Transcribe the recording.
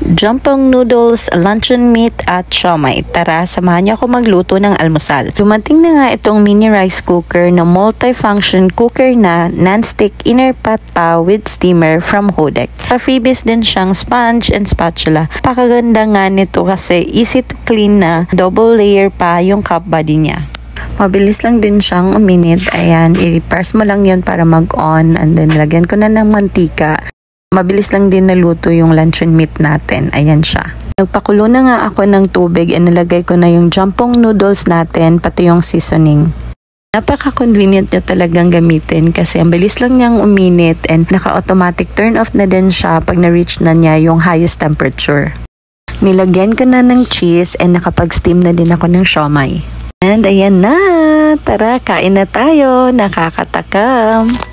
Jampong noodles, luncheon meat at siomai. Tara, samahan niyo ako magluto ng almusal. Dumating na nga itong mini rice cooker na multi-function cooker na non-stick inner pot pa with steamer from Hodek. Pa-freebies din siyang sponge and spatula. Pakaganda nga nito kasi easy to clean na, double layer pa yung cup body niya. Mabilis lang din siyang uminit. Ayan, i-press mo lang yun para mag-on and then lagyan ko na ng mantika. Mabilis lang din naluto yung luncheon meat natin. Ayan siya. Nagpakulo na nga ako ng tubig and nilagay ko na yung jampong noodles natin, pati yung seasoning. Napaka-convenient niya talagang gamitin kasi ang bilis lang niyang uminit and naka-automatic turn off na din siya pag na-reach na niya yung highest temperature. Nilagyan ko na ng cheese and nakapag-steam na din ako ng siomai. And ayan na! Tara, kain na tayo! Nakakatakam!